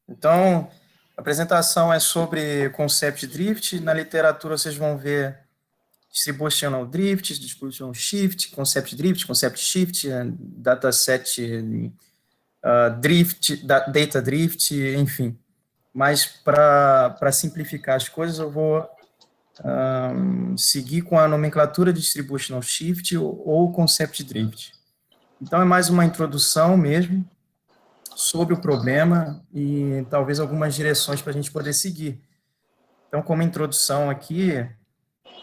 Então, a apresentação é sobre concept drift. Na literatura, vocês vão ver distributional drift, distributional shift, concept shift, dataset drift, data drift, enfim. Mas, para simplificar as coisas, eu vou seguir com a nomenclatura de distributional shift ou concept drift. Então, é mais uma introdução mesmo sobre o problema e talvez algumas direções para a gente poder seguir. Então, como introdução aqui,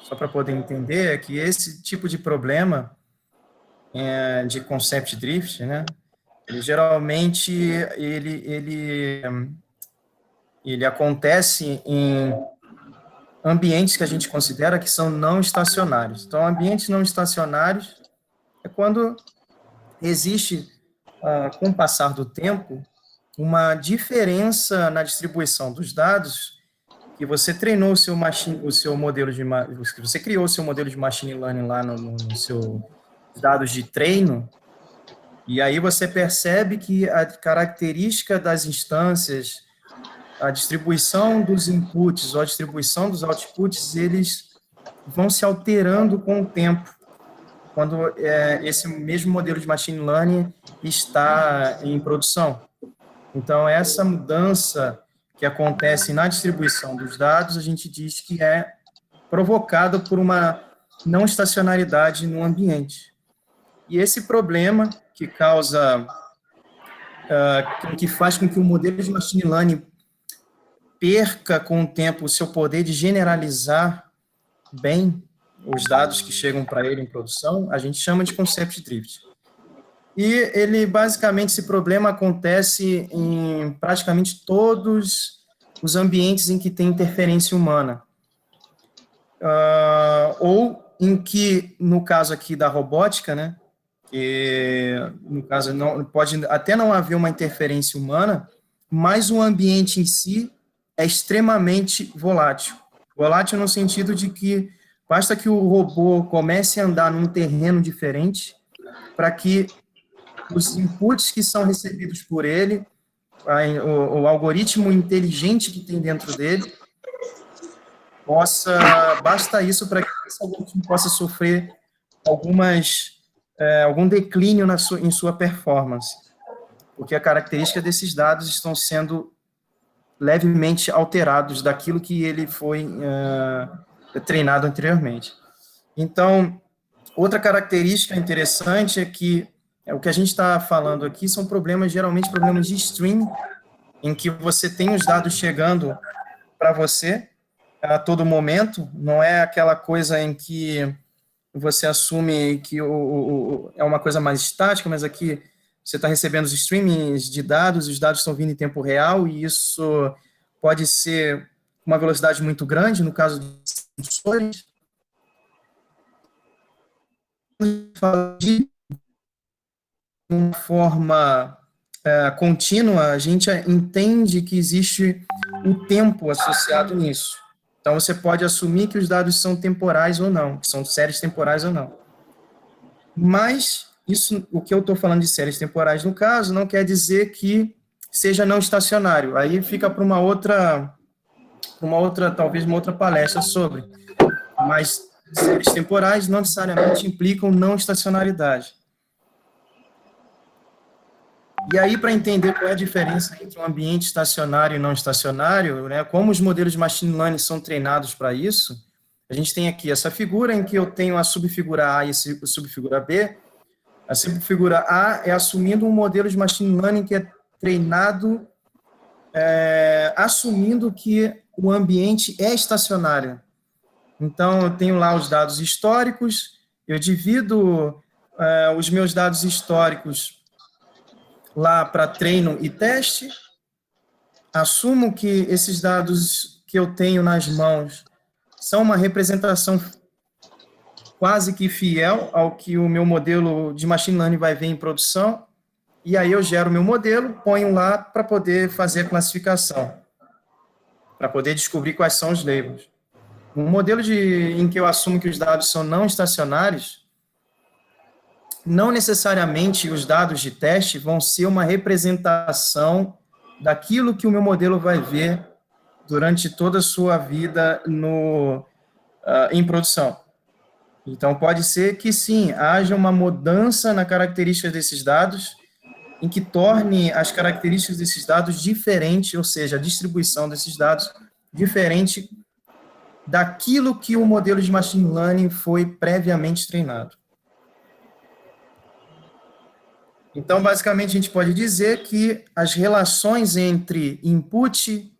só para poder entender, é que esse tipo de problema de concept drift, né, ele geralmente ele acontece em ambientes que a gente considera que são não estacionários. Então, ambientes não estacionários é quando existe, com o passar do tempo, uma diferença na distribuição dos dados que você treinou o seu modelo de, que você criou o seu modelo de machine learning lá no seu dados de treino, e aí você percebe que a característica das instâncias, a distribuição dos inputs ou a distribuição dos outputs, eles vão se alterando com o tempo, quando esse mesmo modelo de machine learning está em produção. Então, essa mudança que acontece na distribuição dos dados, a gente diz que é provocada por uma não estacionalidade no ambiente. E esse problema que causa, que faz com que o modelo de machine learning perca com o tempo o seu poder de generalizar bem os dados que chegam para ele em produção, a gente chama de concept drift. E ele, basicamente, esse problema acontece em praticamente todos os ambientes em que tem interferência humana. Ou em que, no caso aqui da robótica, né, que no caso não, pode até não haver uma interferência humana, mas o ambiente em si é extremamente volátil. Volátil no sentido de que basta que o robô comece a andar num terreno diferente para que os inputs que são recebidos por ele, o algoritmo inteligente que tem dentro dele, basta isso para que esse algoritmo possa sofrer algum declínio em sua performance, porque a característica desses dados estão sendo levemente alterados daquilo que ele foi treinado anteriormente. Então, outra característica interessante é que o que a gente está falando aqui são geralmente problemas de stream, em que você tem os dados chegando para você a todo momento, não é aquela coisa em que você assume que é uma coisa mais estática, mas aqui você está recebendo os streamings de dados, os dados estão vindo em tempo real, e isso pode ser uma velocidade muito grande, no caso de sensores. De uma forma contínua, a gente entende que existe um tempo associado nisso. Então, você pode assumir que os dados são temporais ou não, que são séries temporais ou não. Mas, o que eu estou falando de séries temporais, no caso, não quer dizer que seja não estacionário. Aí fica para talvez uma outra palestra sobre. Mas séries temporais não necessariamente implicam não estacionalidade. E aí, para entender qual é a diferença entre um ambiente estacionário e não estacionário, né, como os modelos de machine learning são treinados para isso, a gente tem aqui essa figura em que eu tenho a subfigura A e a subfigura B. A subfigura A é assumindo um modelo de machine learning que é treinado assumindo que o ambiente é estacionário. Então, eu tenho lá os dados históricos, eu divido os meus dados históricos lá para treino e teste, assumo que esses dados que eu tenho nas mãos são uma representação quase que fiel ao que o meu modelo de machine learning vai ver em produção, e aí eu gero meu modelo, ponho lá para poder fazer a classificação, para poder descobrir quais são os labels. Um modelo em que eu assumo que os dados são não estacionários, não necessariamente os dados de teste vão ser uma representação daquilo que o meu modelo vai ver durante toda a sua vida em produção. Então, pode ser que, sim, haja uma mudança na característica desses dados, em que torne as características desses dados diferentes, ou seja, a distribuição desses dados diferente daquilo que o modelo de machine learning foi previamente treinado. Então, basicamente, a gente pode dizer que as relações entre input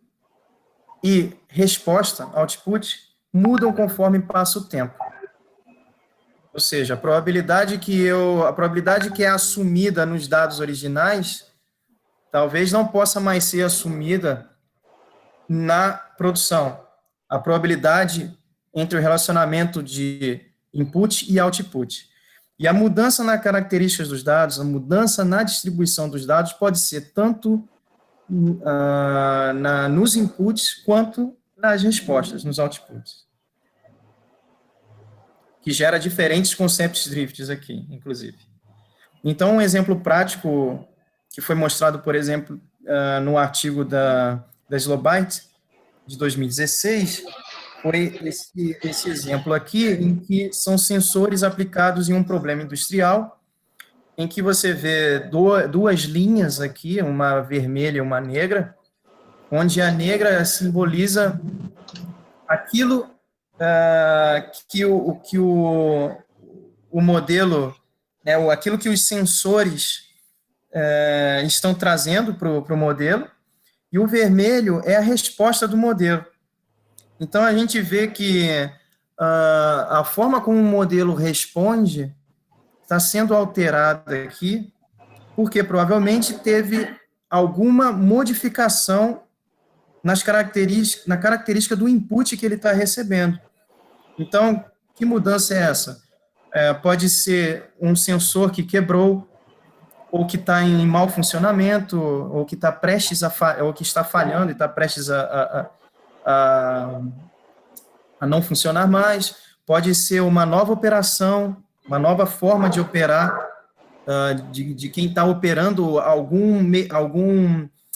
e resposta, output, mudam conforme passa o tempo. Ou seja, a probabilidade que é assumida nos dados originais talvez não possa mais ser assumida na produção. A probabilidade entre o relacionamento de input e output. E a mudança nas características dos dados, a mudança na distribuição dos dados pode ser tanto nos inputs quanto nas respostas, nos outputs. Que gera diferentes concepts drifts aqui, inclusive. Então, um exemplo prático que foi mostrado, por exemplo, no artigo da Slowbyte, de 2016, foi esse exemplo aqui, em que são sensores aplicados em um problema industrial, em que você vê duas linhas aqui, uma vermelha e uma negra, onde a negra simboliza aquilo que o modelo, né, aquilo que os sensores estão trazendo para o modelo, e o vermelho é a resposta do modelo. Então, a gente vê que a forma como o modelo responde está sendo alterada aqui, porque provavelmente teve alguma modificação na característica do input que ele está recebendo. Então, que mudança é essa? Pode ser um sensor que quebrou, ou que está em mau funcionamento, ou que está prestes ou que está falhando e está prestes a não funcionar mais. Pode ser uma nova operação, uma nova forma de operar, de quem está operando algum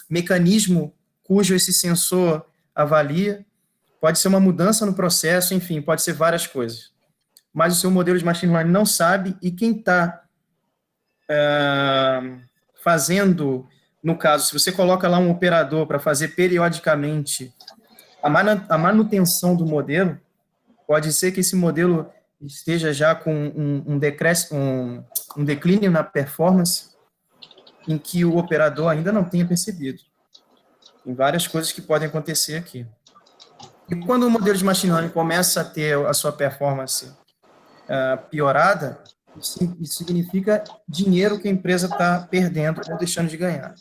mecanismo cujo esse sensor avalia. Pode ser uma mudança no processo, enfim, pode ser várias coisas. Mas o seu modelo de machine learning não sabe, e quem está fazendo, no caso, se você coloca lá um operador para fazer periodicamente a manutenção do modelo, pode ser que esse modelo esteja já com um declínio na performance, em que o operador ainda não tenha percebido. Tem várias coisas que podem acontecer aqui. E quando o modelo de machine learning começa a ter a sua performance piorada, isso significa dinheiro que a empresa está perdendo ou deixando de ganhar.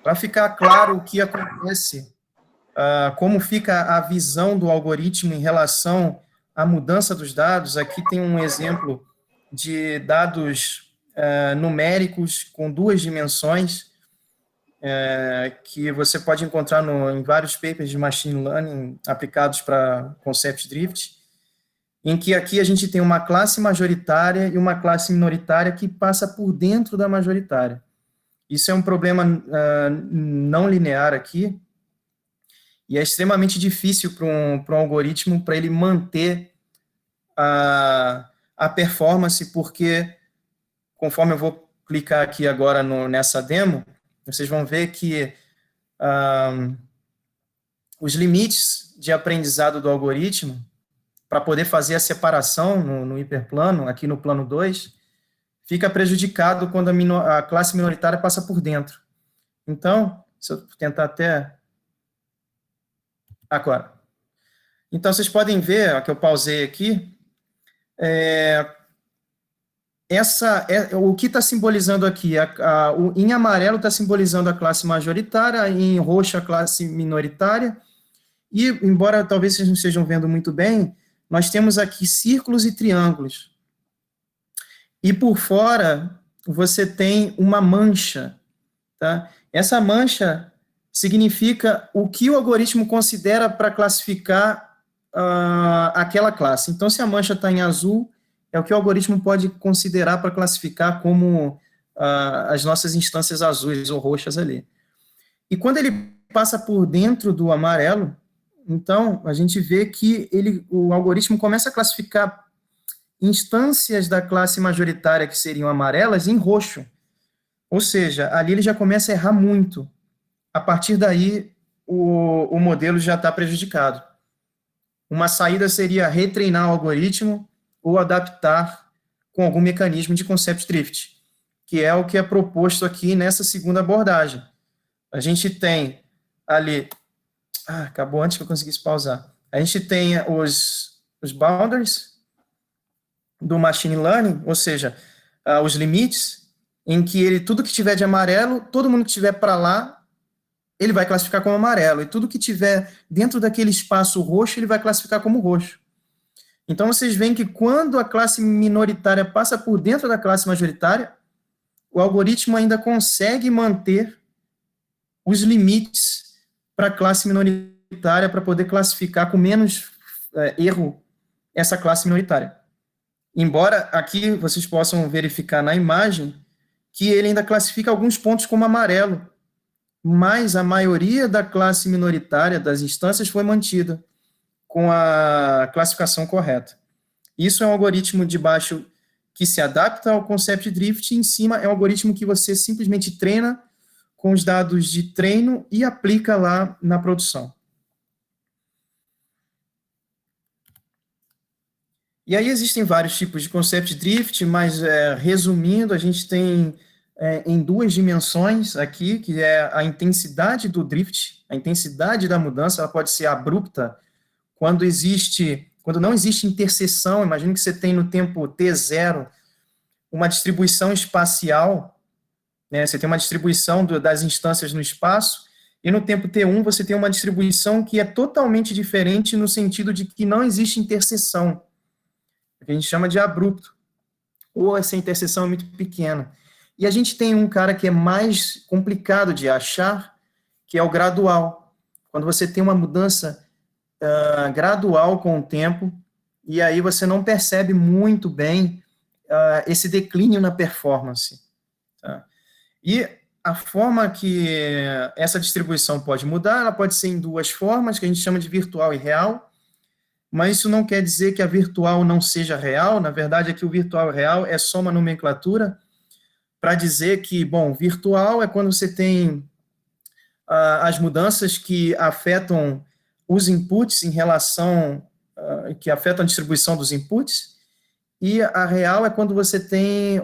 Para ficar claro o que acontece, como fica a visão do algoritmo em relação à mudança dos dados, aqui tem um exemplo de dados numéricos com duas dimensões, que você pode encontrar em vários papers de machine learning aplicados para concept drift, em que aqui a gente tem uma classe majoritária e uma classe minoritária que passa por dentro da majoritária. Isso é um problema não linear aqui, e é extremamente difícil para um algoritmo, para ele manter a performance, porque, conforme eu vou clicar aqui agora nessa demo, vocês vão ver que os limites de aprendizado do algoritmo, para poder fazer a separação no hiperplano, aqui no plano 2, fica prejudicado quando a classe minoritária passa por dentro. Então, se eu tentar até... Agora. Então, vocês podem ver, que eu pausei aqui, o que está simbolizando aqui, em amarelo está simbolizando a classe majoritária, em roxo a classe minoritária, e, embora talvez vocês não estejam vendo muito bem, nós temos aqui círculos e triângulos. E por fora, você tem uma mancha. Tá? Essa mancha significa o que o algoritmo considera para classificar aquela classe. Então, se a mancha está em azul, é o que o algoritmo pode considerar para classificar como as nossas instâncias azuis ou roxas ali. E quando ele passa por dentro do amarelo, então a gente vê que o algoritmo começa a classificar instâncias da classe majoritária que seriam amarelas em roxo. Ou seja, ali ele já começa a errar muito. A partir daí, o modelo já está prejudicado. Uma saída seria retreinar o algoritmo ou adaptar com algum mecanismo de concept drift, que é o que é proposto aqui nessa segunda abordagem. A gente tem ali... acabou antes que eu conseguisse pausar. A gente tem os boundaries do machine learning, ou seja, os limites, em que tudo que tiver de amarelo, todo mundo que estiver para lá, ele vai classificar como amarelo, e tudo que tiver dentro daquele espaço roxo, ele vai classificar como roxo. Então, vocês veem que quando a classe minoritária passa por dentro da classe majoritária, o algoritmo ainda consegue manter os limites para a classe minoritária, para poder classificar com menos erro essa classe minoritária. Embora aqui vocês possam verificar na imagem que ele ainda classifica alguns pontos como amarelo, mas a maioria da classe minoritária das instâncias foi mantida com a classificação correta. Isso é um algoritmo de baixo que se adapta ao concept drift, e em cima é um algoritmo que você simplesmente treina com os dados de treino e aplica lá na produção. E aí existem vários tipos de concept drift, mas resumindo, a gente tem em duas dimensões aqui, que é a intensidade do drift, a intensidade da mudança, ela pode ser abrupta quando não existe interseção. Imagina que você tem no tempo t0 uma distribuição espacial, né? Você tem uma distribuição das instâncias no espaço, e no tempo t1 você tem uma distribuição que é totalmente diferente no sentido de que não existe interseção, que a gente chama de abrupto, ou essa interseção é muito pequena. E a gente tem um cara que é mais complicado de achar, que é o gradual. Quando você tem uma mudança gradual com o tempo, e aí você não percebe muito bem esse declínio na performance. Tá? E a forma que essa distribuição pode mudar, ela pode ser em duas formas, que a gente chama de virtual e real, mas isso não quer dizer que a virtual não seja real. Na verdade, aqui o virtual e real é só uma nomenclatura para dizer que, bom, virtual é quando você tem as mudanças que afetam os inputs em relação, que afetam a distribuição dos inputs, e a real é quando você tem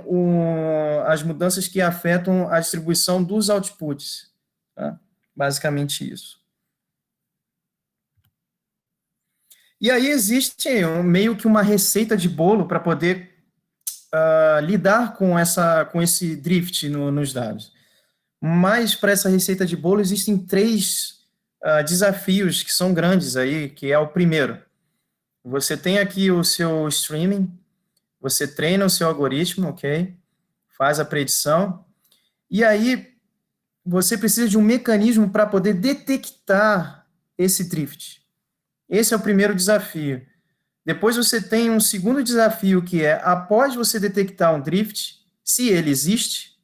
as mudanças que afetam a distribuição dos outputs. Tá? Basicamente isso. E aí existe meio que uma receita de bolo para poder lidar com esse drift nos dados. Mas para essa receita de bolo existem três desafios que são grandes aí, que é o primeiro. Você tem aqui o seu streaming, você treina o seu algoritmo, ok? Faz a predição, e aí você precisa de um mecanismo para poder detectar esse drift. Esse é o primeiro desafio. Depois você tem um segundo desafio, que é, após você detectar um drift, se ele existe,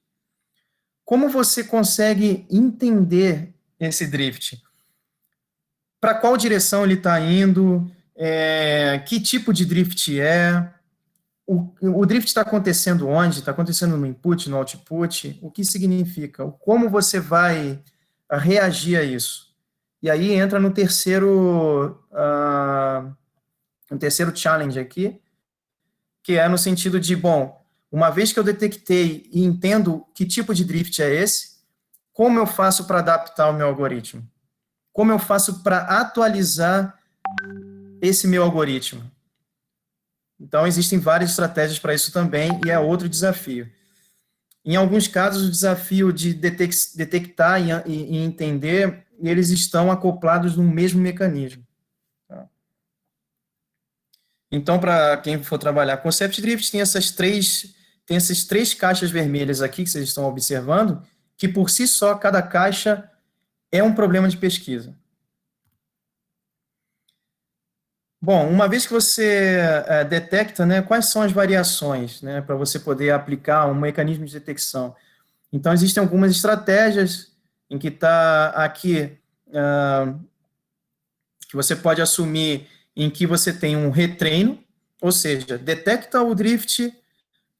como você consegue entender esse drift? Para qual direção ele está indo? Que tipo de drift é? O drift está acontecendo onde? Está acontecendo no input, no output? O que significa? Como você vai reagir a isso? E aí entra no terceiro challenge aqui, que é no sentido de, bom, uma vez que eu detectei e entendo que tipo de drift é esse, como eu faço para adaptar o meu algoritmo? Como eu faço para atualizar esse meu algoritmo? Então, existem várias estratégias para isso também, e é outro desafio. Em alguns casos, o desafio de detectar e entender, eles estão acoplados no mesmo mecanismo. Tá? Então, para quem for trabalhar com Concept Drift, tem essas três caixas vermelhas aqui que vocês estão observando, que por si só, cada caixa é um problema de pesquisa. Bom, uma vez que você detecta, né, quais são as variações, né, para você poder aplicar um mecanismo de detecção. Então, existem algumas estratégias em que está aqui, que você pode assumir em que você tem um retreino, ou seja, detecta o drift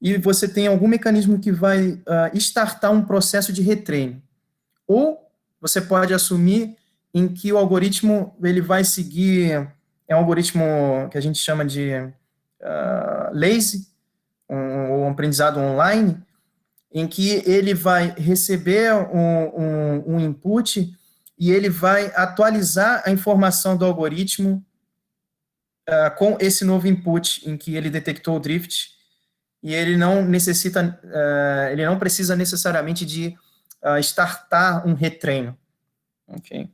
e você tem algum mecanismo que vai startar um processo de retreino. Ou você pode assumir em que o algoritmo ele vai seguir, é um algoritmo que a gente chama de lazy, um aprendizado online, em que ele vai receber um input e ele vai atualizar a informação do algoritmo com esse novo input em que ele detectou o drift, e ele não necessita, ele não precisa necessariamente de startar um retreino. Okay?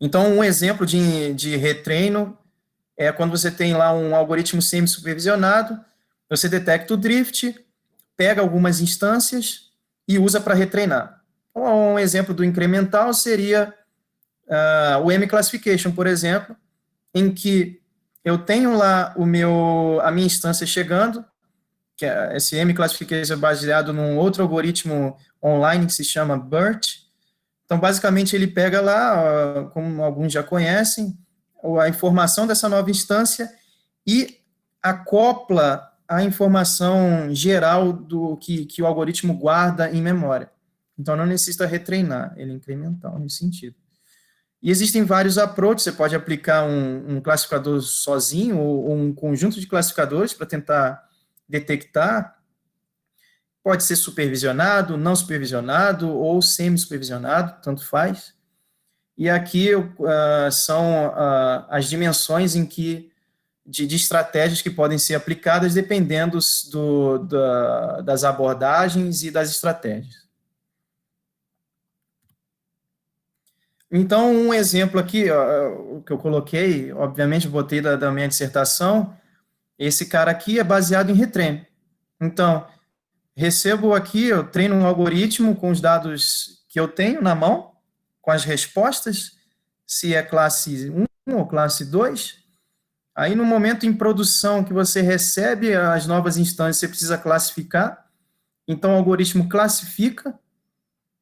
Então, um exemplo de retreino é quando você tem lá um algoritmo semi-supervisionado, você detecta o drift, pega algumas instâncias e usa para retreinar. Então, um exemplo do incremental seria o M-Classification, por exemplo, em que eu tenho lá a minha instância chegando, que é esse M-Classification é baseado num outro algoritmo online que se chama BERT. Então, basicamente, ele pega lá, como alguns já conhecem, a informação dessa nova instância e acopla a informação geral do que o algoritmo guarda em memória. Então, não necessita retreinar, ele é incremental nesse sentido. E existem vários approaches, você pode aplicar um classificador sozinho ou um conjunto de classificadores para tentar detectar. Pode ser supervisionado, não supervisionado ou semi-supervisionado, tanto faz. E aqui são as dimensões em que de estratégias que podem ser aplicadas dependendo das abordagens e das estratégias. Então, um exemplo aqui, o que eu coloquei, obviamente, botei da minha dissertação, esse cara aqui é baseado em retreino. Então, recebo aqui, eu treino um algoritmo com os dados que eu tenho na mão, com as respostas, se é classe 1 ou classe 2. Aí, no momento em produção que você recebe as novas instâncias, você precisa classificar. Então, o algoritmo classifica.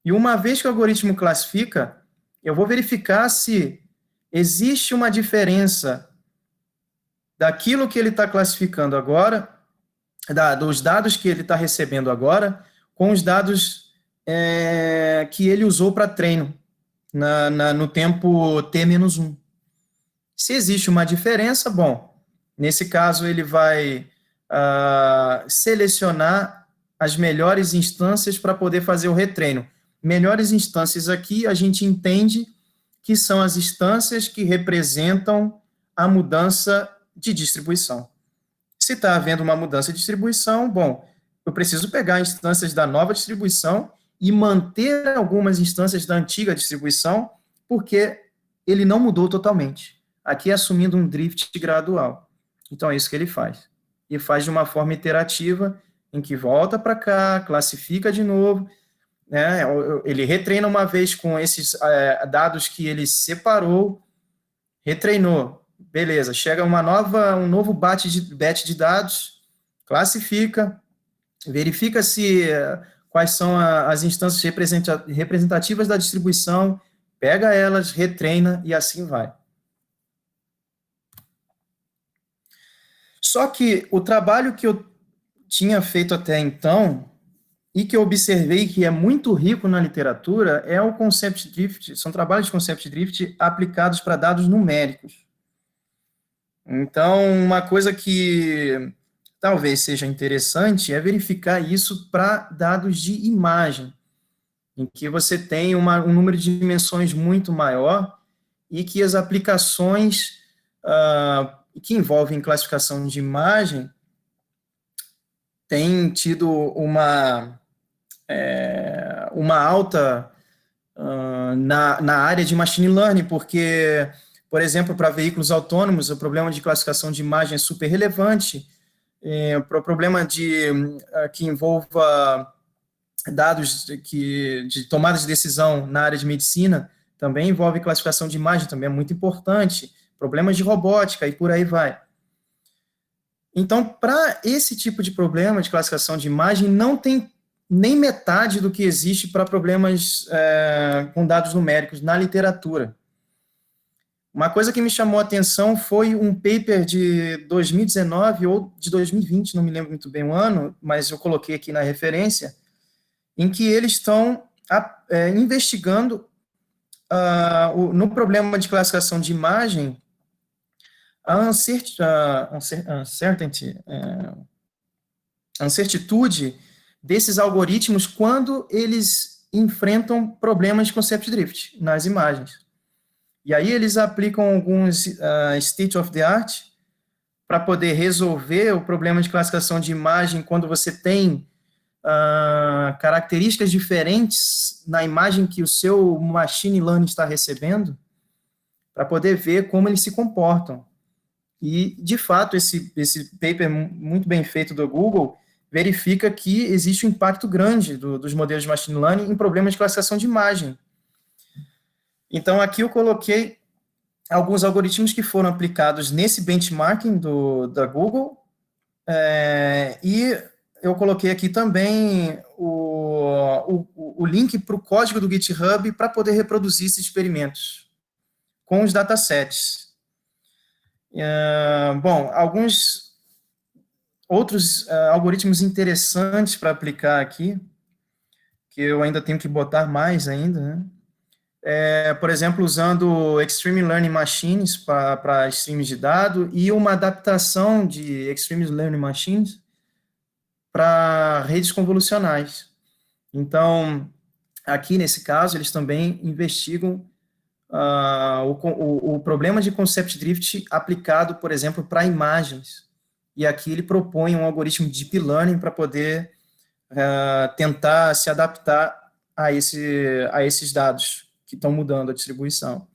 E uma vez que o algoritmo classifica, eu vou verificar se existe uma diferença daquilo que ele está classificando agora, dos dados que ele está recebendo agora, com os dados que ele usou para treino, no tempo T-1. Se existe uma diferença, bom, nesse caso ele vai selecionar as melhores instâncias para poder fazer o retreino. Melhores instâncias aqui, a gente entende que são as instâncias que representam a mudança de distribuição. Se está havendo uma mudança de distribuição, bom, eu preciso pegar instâncias da nova distribuição e manter algumas instâncias da antiga distribuição, porque ele não mudou totalmente. Aqui assumindo um drift gradual. Então, é isso que ele faz. E faz de uma forma iterativa, em que volta para cá, classifica de novo, né? Ele retreina uma vez com esses dados que ele separou, retreinou, beleza, chega um novo batch de dados, classifica, verifica se quais são as instâncias representativas da distribuição, pega elas, retreina e assim vai. Só que o trabalho que eu tinha feito até então, e que eu observei que é muito rico na literatura, é o Concept Drift, são trabalhos de Concept Drift aplicados para dados numéricos. Então, uma coisa que talvez seja interessante é verificar isso para dados de imagem, em que você tem um número de dimensões muito maior e que as aplicações que envolvem classificação de imagem têm tido uma alta na área de machine learning, porque, por exemplo, para veículos autônomos, o problema de classificação de imagem é super relevante, para o problema que envolva dados de tomada de decisão na área de medicina, também envolve classificação de imagem, também é muito importante, problemas de robótica e por aí vai. Então, para esse tipo de problema de classificação de imagem, não tem nem metade do que existe para problemas com dados numéricos na literatura. Uma coisa que me chamou a atenção foi um paper de 2019 ou de 2020, não me lembro muito bem o ano, mas eu coloquei aqui na referência, em que eles estão investigando no problema de classificação de imagem a incertitude desses algoritmos quando eles enfrentam problemas de concept drift nas imagens. E aí eles aplicam alguns state of the art para poder resolver o problema de classificação de imagem quando você tem características diferentes na imagem que o seu machine learning está recebendo, para poder ver como eles se comportam. E, de fato, esse paper muito bem feito do Google verifica que existe um impacto grande dos modelos de machine learning em problemas de classificação de imagem. Então, aqui eu coloquei alguns algoritmos que foram aplicados nesse benchmarking da Google, e eu coloquei aqui também o link para o código do GitHub para poder reproduzir esses experimentos com os datasets. Bom, alguns outros algoritmos interessantes para aplicar aqui, que eu ainda tenho que botar mais ainda, né? Por exemplo, usando Extreme Learning Machines para streams de dados e uma adaptação de Extreme Learning Machines para redes convolucionais. Então, aqui nesse caso, eles também investigam o problema de concept drift aplicado, por exemplo, para imagens. E aqui ele propõe um algoritmo de deep learning para poder tentar se adaptar a esses dados que estão mudando a distribuição.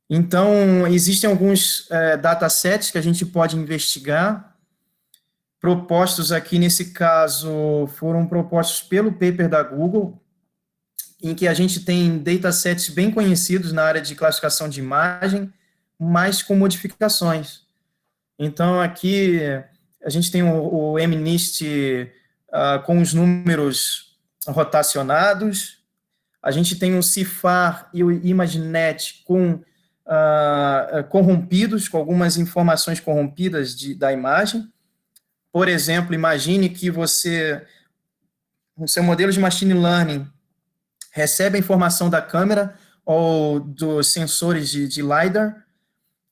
Então, existem alguns datasets que a gente pode investigar. Propostos aqui, nesse caso, foram propostos pelo paper da Google, em que a gente tem datasets bem conhecidos na área de classificação de imagem, mas com modificações. Então, aqui, a gente tem o MNIST com os números rotacionados, a gente tem o CIFAR e o ImageNet corrompidos, com algumas informações corrompidas da imagem. Por exemplo, imagine que o seu modelo de machine learning recebe a informação da câmera ou dos sensores de LiDAR,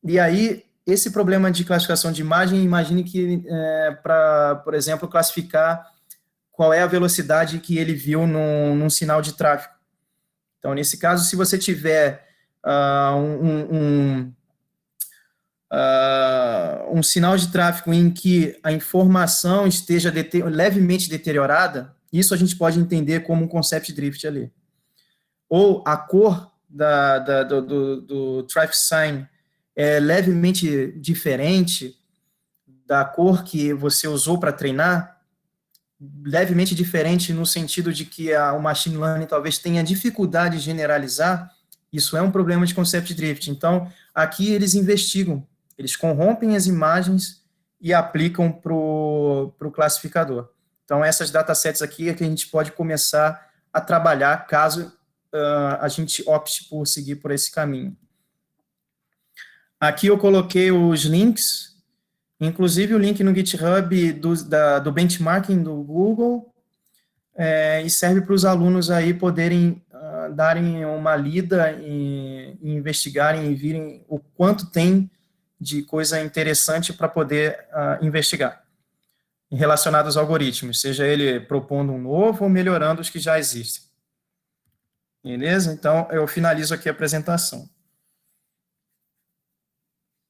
e aí esse problema de classificação de imagem, imagine que para, por exemplo, classificar qual é a velocidade que ele viu num sinal de tráfego. Então, nesse caso, se você tiver um sinal de tráfego em que a informação esteja levemente deteriorada, isso a gente pode entender como um concept drift ali. Ou a cor do traffic sign é levemente diferente da cor que você usou para treinar, levemente diferente no sentido de que o machine learning talvez tenha dificuldade de generalizar, isso é um problema de concept drift. Então, aqui eles investigam, eles corrompem as imagens e aplicam para o classificador. Então, essas datasets aqui é que a gente pode começar a trabalhar caso a gente opte por seguir por esse caminho. Aqui eu coloquei os links, inclusive o link no GitHub do benchmarking do Google, e serve para os alunos aí poderem darem uma lida e investigarem e virem o quanto tem de coisa interessante para poder investigar relacionado aos algoritmos, seja ele propondo um novo ou melhorando os que já existem. Beleza? Então, eu finalizo aqui a apresentação.